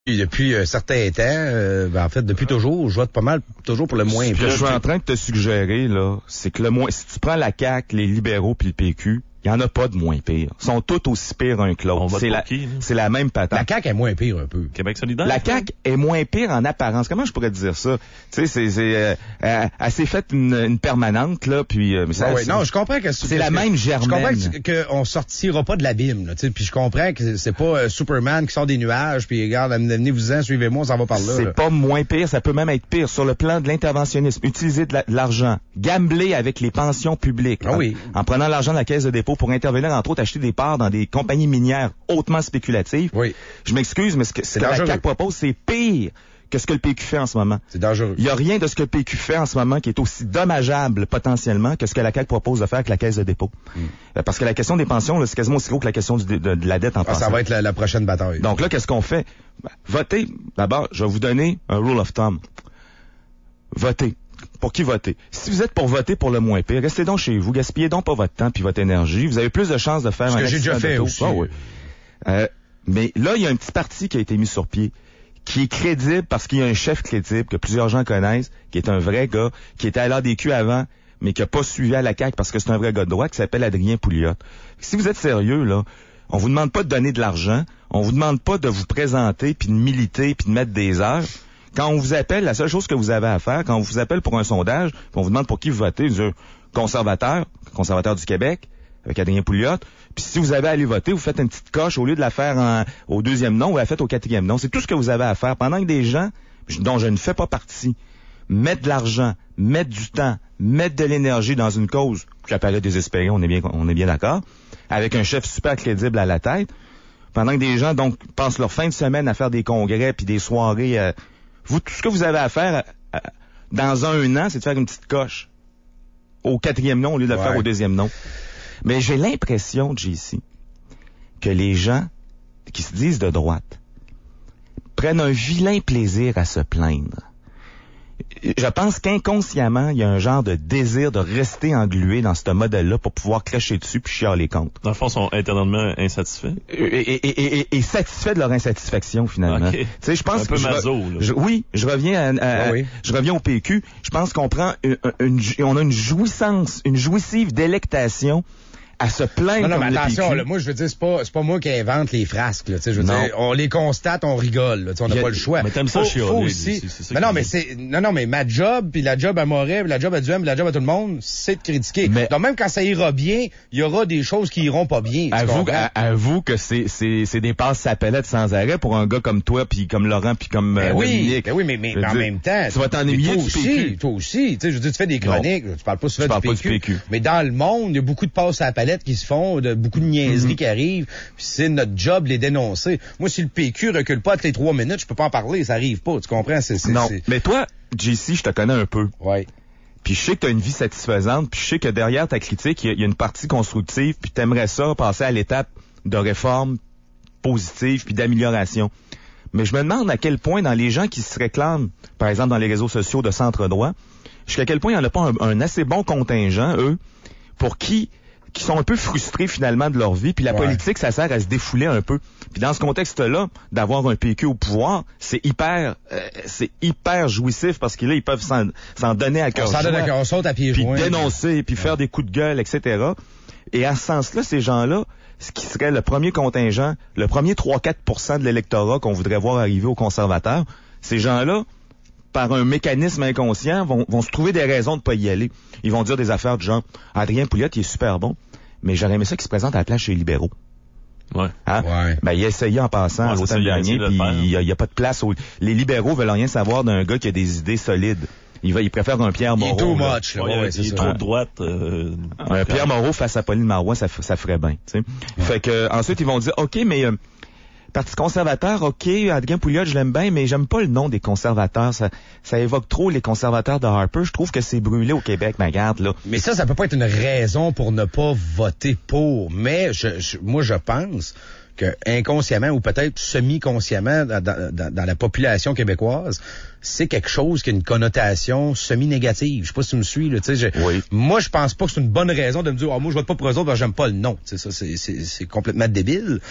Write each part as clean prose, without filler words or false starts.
Et depuis un certain temps, en fait, depuis toujours, je vote pas mal, toujours pour le moins pire. Ce que je suis en train de te suggérer, là, c'est que si tu prends la CAQ, les libéraux puis le PQ, il y en a pas de moins pire. Ils sont tous aussi pires un que l'autre. C'est la même patente. La CAQ est moins pire un peu. Québec solidaire? La CAQ est moins pire en apparence. Comment je pourrais te dire ça? Tu sais, elle s'est faite une permanente, là, puis... non, je comprends que c'est la même germaine. Je comprends qu'on sortira pas de l'abîme, là, tu sais, puis je comprends que c'est pas Superman qui sort des nuages, puis regarde, amenez-vous-en, suivez-moi, on s'en va par là. C'est pas moins pire, ça peut même être pire. Sur le plan de l'interventionnisme, utiliser de l'argent, gambler avec les pensions publiques, en prenant l'argent de la caisse de dépôt pour intervenir, entre autres, acheter des parts dans des compagnies minières hautement spéculatives. Oui. Je m'excuse, mais ce que la CAQ propose, c'est pire que ce que le PQ fait en ce moment. C'est dangereux. Il y a rien de ce que le PQ fait en ce moment qui est aussi dommageable potentiellement que ce que la CAQ propose de faire avec la caisse de dépôt. Parce que la question des pensions, là, c'est quasiment aussi gros que la question de la dette en pension. Ça va être la prochaine bataille. Donc là, qu'est-ce qu'on fait? Votez. D'abord, je vais vous donner un rule of thumb. Votez. Pour qui voter? Si vous êtes pour voter pour le moins pire, restez donc chez vous, gaspillez donc pas votre temps puis votre énergie. Vous avez plus de chances de faire ce que j'ai déjà fait aussi. Mais là, il y a un petit parti qui a été mis sur pied, qui est crédible parce qu'il y a un chef crédible que plusieurs gens connaissent, qui est un vrai gars, qui était à l'ADQ avant, mais qui a pas suivi à la CAQ parce que c'est un vrai gars de droite, qui s'appelle Adrien Pouliot. Si vous êtes sérieux, là, on vous demande pas de donner de l'argent, on vous demande pas de vous présenter puis de militer puis de mettre des heures. Quand on vous appelle, la seule chose que vous avez à faire, quand on vous appelle pour un sondage, on vous demande pour qui vous votez, vous dites conservateur du Québec, avec Adrien Pouliot. Puis si vous avez à aller voter, vous faites une petite coche, au lieu de la faire au deuxième nom, vous la faites au quatrième nom. C'est tout ce que vous avez à faire. Pendant que des gens, dont je ne fais pas partie, mettent de l'argent, mettent du temps, mettent de l'énergie dans une cause qui apparaît désespérée, on est bien d'accord, avec un chef super crédible à la tête, pendant que des gens, donc, passent leur fin de semaine à faire des congrès puis des soirées... tout ce que vous avez à faire dans un an, c'est de faire une petite coche au quatrième nom au lieu de le faire au deuxième nom. Mais j'ai l'impression, JC, que les gens qui se disent de droite prennent un vilain plaisir à se plaindre. Je pense qu'inconsciemment, il y a un genre de désir de rester englué dans ce modèle-là pour pouvoir cracher dessus puis chialer contre. Dans le fond, ils sont éternellement insatisfaits. Et satisfaits de leur insatisfaction, finalement. Okay. Tu sais, je pense un peu maso, là. Je reviens je reviens au PQ. Je pense qu'on prend on a une jouissive délectation à se plaindre. Non, mais attention, là, moi, je veux dire, c'est pas moi qui invente les frasques, là, tu sais, je veux dire, on les constate, on rigole, là, tu sais, on n'a pas le choix. Mais t'aimes ça chialer, aussi. Mais ma job, puis la job à Moret, puis la job à Duhem, puis la job à tout le monde, c'est de critiquer. Mais... Donc, même quand ça ira bien, il y aura des choses qui iront pas bien. Avoue que c'est des passes à palette sans arrêt pour un gars comme toi, puis comme Laurent, puis comme Dominique. Mais en même temps. Tu vas t'ennuyer du PQ. Toi aussi, tu sais, je veux dire, tu fais des chroniques, tu parles pas souvent du PQ. Mais dans le monde, il y a beaucoup de passes à palette qui se font, beaucoup de niaiseries qui arrivent, puis c'est notre job de les dénoncer. Moi, si le PQ recule pas toutes les 3 minutes, je peux pas en parler, ça arrive pas, tu comprends? Non, mais toi, JC, je te connais un peu. Ouais. Puis je sais que tu as une vie satisfaisante, puis je sais que derrière ta critique, il y a une partie constructive, puis t'aimerais ça passer à l'étape de réforme positive puis d'amélioration. Mais je me demande à quel point, dans les gens qui se réclament, par exemple dans les réseaux sociaux de centre-droit, jusqu'à quel point il n'y en a pas un assez bon contingent, eux, pour qui sont un peu frustrés finalement de leur vie, puis la politique, ça sert à se défouler un peu. Puis dans ce contexte-là, d'avoir un PQ au pouvoir, c'est hyper jouissif parce que là, ils peuvent s'en donner à cœur joie, on saute à pieds joints, puis dénoncer, puis faire des coups de gueule, etc. Et à ce sens-là, ces gens-là, ce qui serait le premier contingent, le premier 3-4% de l'électorat qu'on voudrait voir arriver aux conservateurs, ces gens-là, par un mécanisme inconscient, vont se trouver des raisons de pas y aller. Ils vont dire des affaires du genre « Adrien Pouliot, il est super bon, mais j'aurais aimé ça qu'il se présente à la place chez les libéraux. » Ouais. Hein? Ouais. Ben, il a essayé en passant l'automne dernier, puis il y a pas de place. Les libéraux veulent rien savoir d'un gars qui a des idées solides. Il préfère un Pierre Moreau. Il est too much, là. Il est trop de droite. Un Pierre Moreau face à Pauline Marois, ça ferait bien. Tu sais. Fait que ensuite, ils vont dire « OK, mais... Parti conservateur, OK, Adrien Pouliot, je l'aime bien, mais j'aime pas le nom des conservateurs. Ça évoque trop les conservateurs de Harper. Je trouve que c'est brûlé au Québec, ma garde, là. Mais ça peut pas être une raison pour ne pas voter pour. Mais moi, je pense que inconsciemment ou peut-être semi-consciemment dans la population québécoise, c'est quelque chose qui a une connotation semi-négative. Je sais pas si tu me suis, là. Oui. Moi, je pense pas que c'est une bonne raison de me dire, moi, je vote pas pour eux autres parce que j'aime pas le nom. Ça, c'est complètement débile.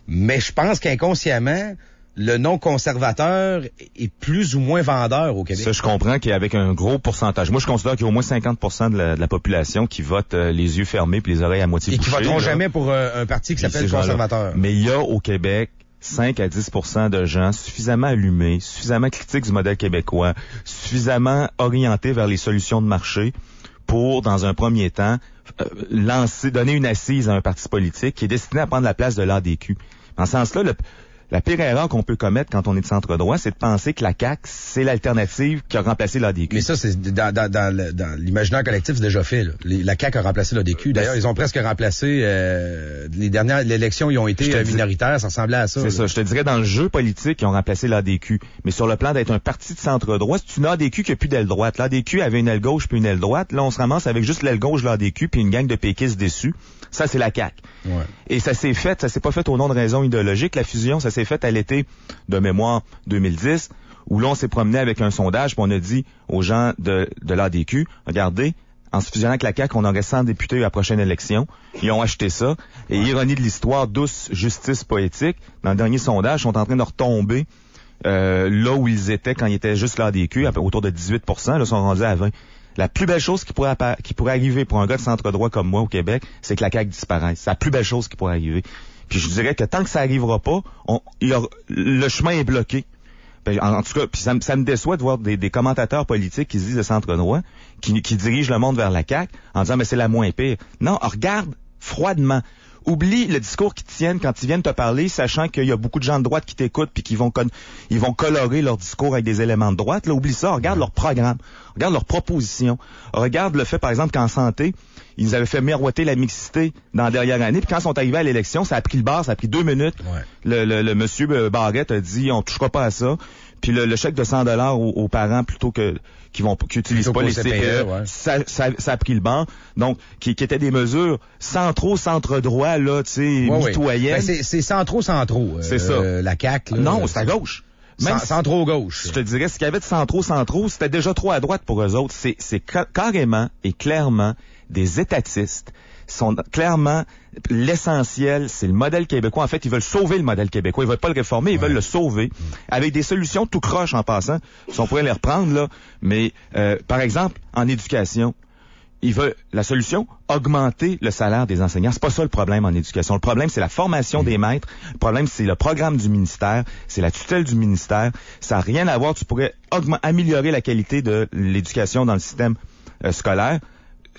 Mais je pense qu'inconsciemment, le non conservateur est plus ou moins vendeur au Québec. Ça, je comprends qu'avec un gros pourcentage. Moi, je considère qu'il y a au moins 50% de la population qui vote les yeux fermés puis les oreilles à moitié et bouchées. qui voteront là. jamais pour un parti qui s'appelle conservateur. Mais il y a au Québec 5 à 10% de gens suffisamment allumés, suffisamment critiques du modèle québécois, suffisamment orientés vers les solutions de marché pour, dans un premier temps, donner une assise à un parti politique qui est destiné à prendre la place de l'ADQ. Dans ce sens-là, la pire erreur qu'on peut commettre quand on est de centre-droit, c'est de penser que la CAQ, c'est l'alternative qui a remplacé l'ADQ. Mais ça, c'est dans l'imaginaire collectif, c'est déjà fait. Là. La CAQ a remplacé l'ADQ. D'ailleurs, ils ont presque remplacé l'élection, ils ont été minoritaires, ça ressemblait à ça. C'est ça. Je te dirais, dans le jeu politique, ils ont remplacé l'ADQ. Mais sur le plan d'être un parti de centre-droit, c'est une ADQ qui a plus d'aile droite. L'ADQ avait une aile gauche puis une aile droite. Là, on se ramasse avec juste l'aile gauche de l'ADQ puis une gang de péquistes déçus. Ça, c'est la CAQ. Ouais. Et ça s'est pas fait au nom de raisons idéologiques. La fusion, ça s'est fait à l'été de mémoire 2010, où là, on s'est promené avec un sondage, puis on a dit aux gens de l'ADQ, regardez, en se fusionnant avec la CAQ, on aurait 100 députés à la prochaine élection. Ils ont acheté ça. Et ironie de l'histoire, douce justice poétique, dans le dernier sondage, ils sont en train de retomber là où ils étaient quand ils étaient juste l'ADQ, autour de 18%, là, sont rendus à 20%. La plus belle chose qui pourrait arriver pour un gars de centre-droit comme moi au Québec, c'est que la CAQ disparaisse. C'est la plus belle chose qui pourrait arriver. Puis je dirais que tant que ça arrivera pas, le chemin est bloqué. En tout cas, puis ça me déçoit de voir des commentateurs politiques qui se disent de centre-droit, qui dirigent le monde vers la CAQ en disant mais c'est la moins pire. Non, regarde froidement. Oublie le discours qu'ils tiennent quand ils viennent te parler, sachant qu'il y a beaucoup de gens de droite qui t'écoutent puis qui vont colorer leur discours avec des éléments de droite. Là, oublie ça. Regarde leur programme. Regarde leurs propositions. Regarde le fait, par exemple, qu'en santé, ils avaient fait miroiter la mixité dans la dernière année. Puis quand ils sont arrivés à l'élection, ça a pris le bar, ça a pris 2 minutes. Ouais. Le monsieur Barrette a dit, on touchera pas à ça. Puis le chèque de 100$ aux parents plutôt qui utilisent pas les CPE, ouais. ça a pris le banc. Donc, qui étaient des mesures centre-droit, là, tu sais, mitoyennes. Ben c'est centro. C'est ça. La CAQ, là. Non, c'est à gauche. Même centro-gauche. Je te dirais, ce qu'il y avait de centro, c'était déjà trop à droite pour eux autres. C'est carrément et clairement des étatistes. Sont clairement l'essentiel, c'est le modèle québécois. En fait, ils veulent sauver le modèle québécois. Ils veulent pas le réformer, ils veulent le sauver. Avec des solutions tout croche en passant. Si on pourrait les reprendre, là. Mais, par exemple, en éducation, ils veulent, la solution, augmenter le salaire des enseignants. C'est pas ça le problème en éducation. Le problème, c'est la formation des maîtres. Le problème, c'est le programme du ministère. C'est la tutelle du ministère. Ça n'a rien à voir. Tu pourrais améliorer la qualité de l'éducation dans le système scolaire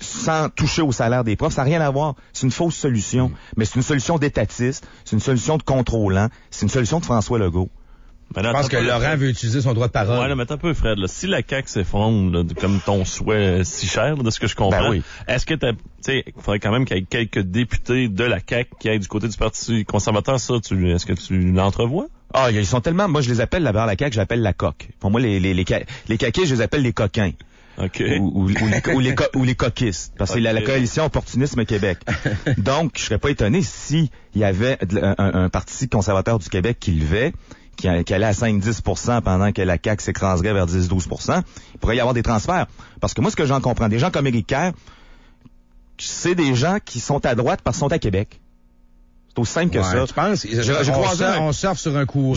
sans toucher au salaire des profs. Ça n'a rien à voir. C'est une fausse solution. Mais c'est une solution d'étatiste. C'est une solution de contrôlant. C'est une solution de François Legault. Je pense que Laurent veut utiliser son droit de parole. Ouais, là, mais attends un peu, Fred. Là, si la CAQ s'effondre, là, comme ton souhait si cher, là, de ce que je comprends, ben oui. Est-ce que il faudrait quand même qu'il y ait quelques députés de la CAQ qui aillent du côté du Parti conservateur, ça, est-ce que tu l'entrevois? Ah, ils sont tellement, moi, je les appelle là-bas la CAQ, je l'appelle la coque. Pour moi, les caquistes, je les appelle les coquins. Okay. Ou les coquistes. Parce que c'est la coalition Opportunisme Québec. Donc, je serais pas étonné s'il y avait un parti conservateur du Québec qui levait, qui allait à 5-10% pendant que la CAQ s'écraserait vers 10-12%, il pourrait y avoir des transferts. Parce que moi, ce que j'en comprends, des gens comme Éric Kerr, c'est des gens qui sont à droite parce qu'ils sont à Québec. C'est aussi simple que ça. Tu penses? On surfe sur un courant.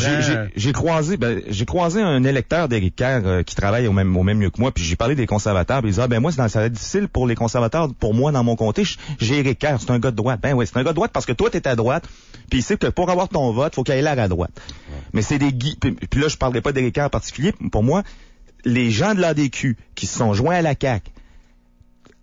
J'ai croisé un électeur d'Éric Kerr qui travaille au même mieux que moi, puis j'ai parlé des conservateurs, puis il dit moi ça va être difficile pour les conservateurs, pour moi dans mon comté, j'ai Éric Kerr, c'est un gars de droite. Ben oui, c'est un gars de droite parce que toi t'es à droite, puis il sait que pour avoir ton vote, faut qu'il ait l'air à droite. Mais c'est des puis là je parlerai pas d'Éric Kerr en particulier, pour moi les gens de l'ADQ qui se sont joints à la CAQ,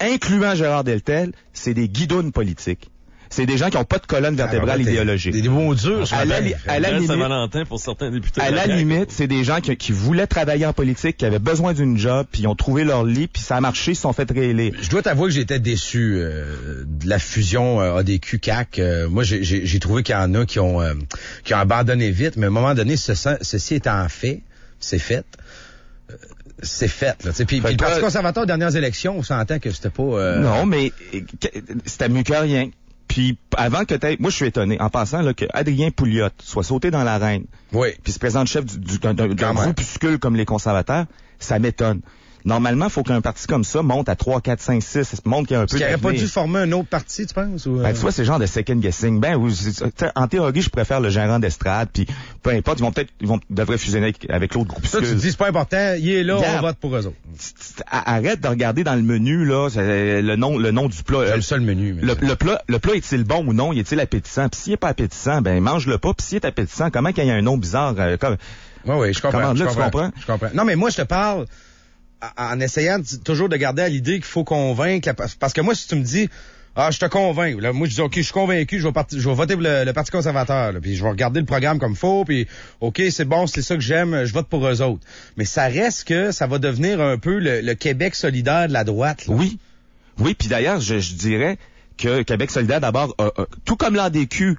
incluant Gérard Deltel, c'est des guidounes politiques. C'est des gens qui n'ont pas de colonne vertébrale idéologique. Des mots durs. À la limite, Saint-Valentin pour certains députés. À la limite, c'est des gens qui voulaient travailler en politique, qui avaient besoin d'une job, puis ils ont trouvé leur lit, puis ça a marché, ils se sont fait réélire. Je dois t'avouer que j'étais déçu de la fusion ADQ-CAQ. Moi, j'ai trouvé qu'il y en a qui ont abandonné vite, mais à un moment donné, ceci étant fait, c'est fait. C'est fait, là. Puis le Parti conservateur aux dernières élections, on s'entend que c'était pas... Non, mais c'était mieux que rien. Puis avant que moi je suis étonné en passant là que Adrien Pouliot soit sauté dans l'arène. Oui. Puis se présente chef d'un groupuscule comme les conservateurs, ça m'étonne. Normalement, il faut qu'un parti comme ça monte à 3, 4, 5, 6, montre qu'il y a un peu Est-ce qu'il n'aurait pas d'avenir. dû former un autre parti, tu penses? Ou, Ben, tu vois, c'est le genre de second guessing. Ben, en théorie, je préfère le gérant d'estrade, puis peu importe, ils devraient fusionner avec l'autre groupe. ça, tu te dis, c'est pas important, il est là, Regarde. on vote pour eux autres. Arrête de regarder dans le menu, là, le nom du plat. J'aime ça le menu. Mais Le plat est-il bon ou non? Est-il appétissant? Puis s'il est pas appétissant, ben, mange-le pas. Puis s'il est appétissant, comment qu'il y a un nom bizarre, Oui, je comprends. Comment dire, je tu comprends? Je comprends. Non, mais moi, je te parle en essayant toujours de garder à l'idée qu'il faut convaincre, parce que moi, si tu me dis, je te convainc, là, moi, je dis, OK, je suis convaincu, je vais voter pour le Parti conservateur, là, puis je vais regarder le programme comme faut, puis OK, c'est bon, c'est ça que j'aime, je vote pour eux autres. Mais ça reste que ça va devenir un peu le Québec solidaire de la droite. Là. Oui, puis d'ailleurs, je dirais que Québec solidaire, d'abord, tout comme l'ADQ,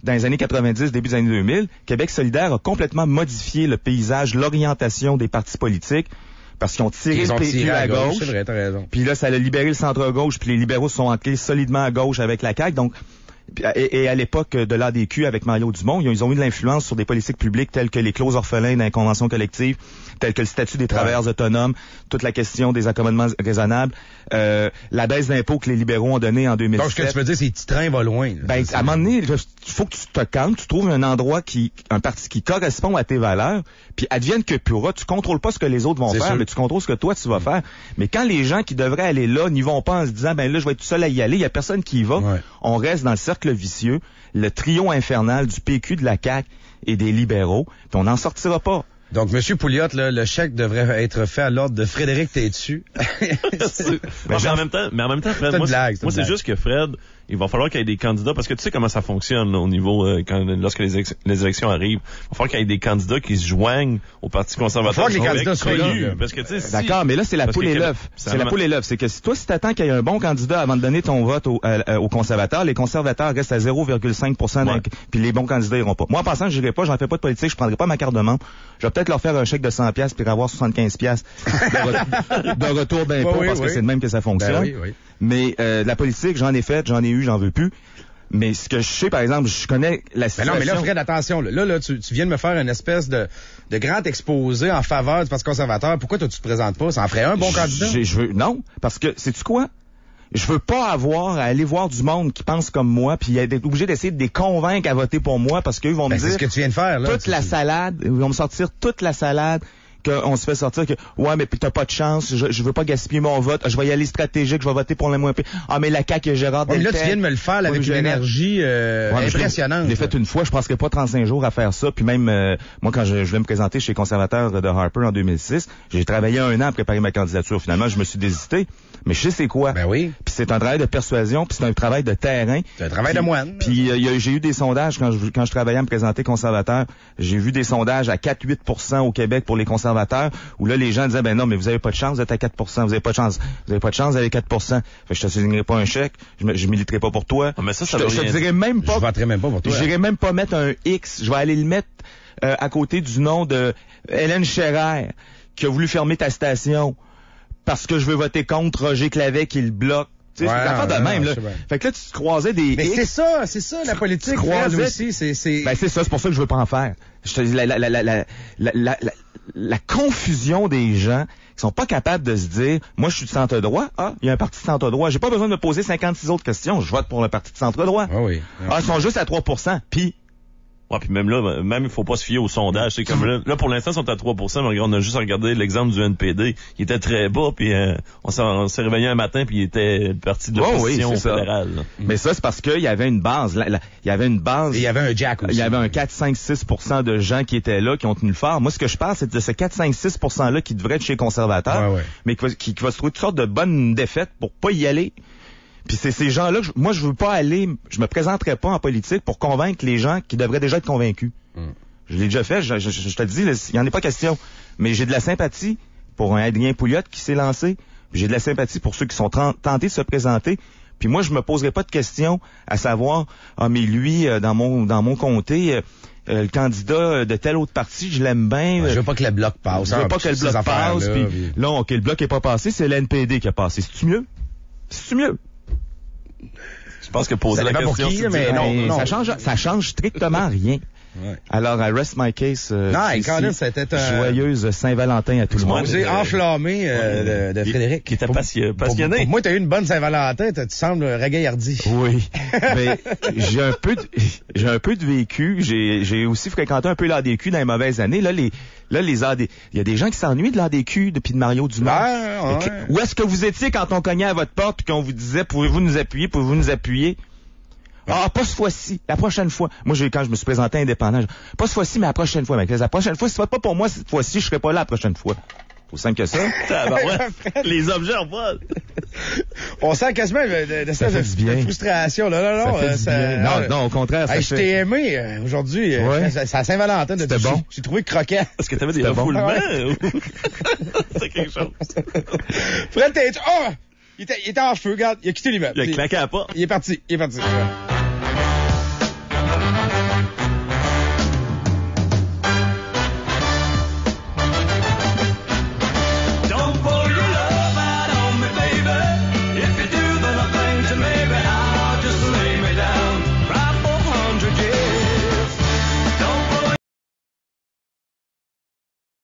dans les années 90, début des années 2000, Québec solidaire a complètement modifié le paysage, l'orientation des partis politiques, parce qu'ils ont tiré le PQ à gauche. C'est vrai, t'as raison. Puis là, ça a libéré le centre-gauche, puis les libéraux se sont ancrés solidement à gauche avec la CAQ. Donc, et à l'époque de l'ADQ avec Mario Dumont, ils ont eu de l'influence sur des politiques publiques telles que les clauses orphelins dans les conventions collectives, telles que le statut des travailleurs autonomes, toute la question des accommodements raisonnables, la baisse d'impôts que les libéraux ont donné en 2007. Donc, ce que tu veux dire, c'est que Petit-Train va loin. Là. Ben, à un moment donné, il faut que tu te calmes, tu trouves un endroit un parti qui correspond à tes valeurs, puis advienne que pourra, tu contrôles pas ce que les autres vont faire, sûr. mais tu contrôles ce que toi tu vas faire. Mais quand les gens qui devraient aller là n'y vont pas en se disant, ben là, je vais être tout seul à y aller, il y a personne qui y va, on reste dans le cercle vicieux, le trio infernal du PQ, de la CAQ et des libéraux, puis on n'en sortira pas. Donc, M. Pouliot, là, le chèque devrait être fait à l'ordre de Frédéric Tétu. mais en même temps, Fred, moi, c'est juste que Fred, il va falloir qu'il y ait des candidats, parce que tu sais comment ça fonctionne là, au niveau lorsque les élections arrivent. Il va falloir qu'il y ait des candidats qui se joignent au Parti conservateur. Il va falloir que les candidats soient là. Parce que, tu sais, D'accord, mais là, c'est la poule et l'œuf. C'est la poule et l'œuf. C'est que si toi, si t'attends qu'il y ait un bon candidat avant de donner ton vote aux conservateurs, les conservateurs restent à 0,5%, puis les bons candidats iront pas. Moi, en passant, je n'irai pas, j'en fais pas de politique, je prendrai pas ma carte de membre. Je vais peut-être leur faire un chèque de 100$ puis avoir 75$ de retour d'impôt, parce que c'est de même que ça fonctionne. Ben oui. Mais la politique, j'en ai fait, j'en ai eu, j'en veux plus. Mais ce que je sais, par exemple, je connais la situation... Mais non, mais là, Fred, attention. Là, tu viens de me faire une espèce de grand exposé en faveur du Parti conservateur. Pourquoi toi, tu te présentes pas? Ça en ferait un bon candidat? Non, parce que, sais-tu quoi? Je veux pas avoir à aller voir du monde qui pense comme moi, puis être obligé d'essayer de les convaincre à voter pour moi, parce qu'eux vont me dire... c'est ce que tu viens de faire, là. Toute la salade, ils vont me sortir toute la salade, qu'on se fait sortir que ouais mais t'as pas de chance, je veux pas gaspiller mon vote, je vais y aller stratégique, je vais voter pour le moins pire. Ah mais la CAQ Gérard Deltel. Mais là tu viens de me le faire avec une énergie impressionnante. Je l'ai fait une fois, je passerai pas 35 jours à faire ça, puis même moi quand je vais me présenter chez les conservateurs de Harper en 2006, j'ai travaillé 1 an à préparer ma candidature. Finalement, je me suis désisté, mais je sais c'est quoi. Ben oui. Puis c'est un travail de persuasion, puis c'est un travail de terrain. C'est un travail de moine. Puis j'ai eu des sondages quand je travaillais à me présenter conservateur, j'ai vu des sondages à 4-8% au Québec pour les conservateurs, où là, les gens disaient, ben non, mais vous avez pas de chance, vous êtes à 4%, vous avez pas de chance, vous avez pas de chance, vous avez 4%. Fait que je te signerai pas un chèque, je militerai pas pour toi. Ah, mais ça je te dirais même pas. Je voterai même pas pour toi. J'irai même pas mettre un X, je vais aller le mettre à côté du nom de Hélène Scherrer, qui a voulu fermer ta station, parce que je veux voter contre Roger Clavet qui le bloque. C'est une affaire de même, là. Fait que là, tu te croisais des... Mais c'est ça, la politique, croisais... aussi, c'est... Ben, c'est ça, c'est pour ça que je veux pas en faire. Je te dis, la confusion des gens qui sont pas capables de se dire, moi, je suis de centre-droit, il y a un parti de centre-droit, j'ai pas besoin de me poser 56 autres questions, je vote pour le parti de centre-droit. Ah oui. Ils sont juste à 3%, puis... Ouais, puis même là, il faut pas se fier au sondage. C'est comme là, pour l'instant, ils sont à 3%, mais regarde, on a juste regardé l'exemple du NPD. Il était très bas, puis on s'est réveillé un matin, puis il était parti de l'opposition fédérale. Mais ça, c'est parce qu'il y avait une base. Il y avait une base. Et il y avait un jack aussi. Il y avait un 4, 5, 6% de gens qui étaient là, qui ont tenu le fort. Moi, ce que je parle, c'est de ce 4, 5, 6%-là qui devrait être chez les conservateurs, mais qui va se trouver toutes sortes de bonnes défaites pour pas y aller. Puis c'est ces gens-là, moi je veux pas aller, je me présenterai pas en politique pour convaincre les gens qui devraient déjà être convaincus. Je l'ai déjà fait, je te le dis, il y en est pas question. Mais j'ai de la sympathie pour un Adrien Pouliot qui s'est lancé. J'ai de la sympathie pour ceux qui sont tentés de se présenter. Puis moi, je me poserai pas de questions à savoir, mais lui, dans mon comté, le candidat de tel autre parti, je l'aime bien. Je veux pas que le bloc passe. Je veux pas que le bloc passe. Puis là, OK, le bloc est pas passé, c'est l'NPD qui a passé. C'est-tu mieux? C'est-tu mieux? Je pense que poser la question, mais non, ça change strictement rien. Ouais. Alors, I rest my case. Colin, c'était joyeuse Saint-Valentin à tout le monde. J'ai enflammé de Frédéric. Qui était passionné. Pour moi, t'as eu une bonne Saint-Valentin. Tu sembles ragaillardi. Oui. Mais j'ai un peu de vécu. J'ai aussi fréquenté un peu l'ADQ dans les mauvaises années. Là, les AD, il y a des gens qui s'ennuient de l'ADQ depuis de Mario Dumont. Où est-ce que vous étiez quand on cognait à votre porte et qu'on vous disait, pouvez-vous nous appuyer? Ah, pas cette fois-ci, la prochaine fois. Moi, quand je me suis présenté indépendant, pas cette fois-ci, mais la prochaine fois, mec. La prochaine fois, si c'est pas pour moi cette fois-ci, je serai pas là la prochaine fois. Aussi simple que ça. Les objets en vol. On sent quasiment de frustration. Non, au contraire. Je t'ai aimé aujourd'hui. C'est à Saint-Valentin. C'était bon. J'ai trouvé croquant. Est-ce que t'avais des refoulements? C'est quelque chose. Fred, il était en feu, regarde. Il a quitté l'immeuble. Il a claqué à la porte. Il est parti.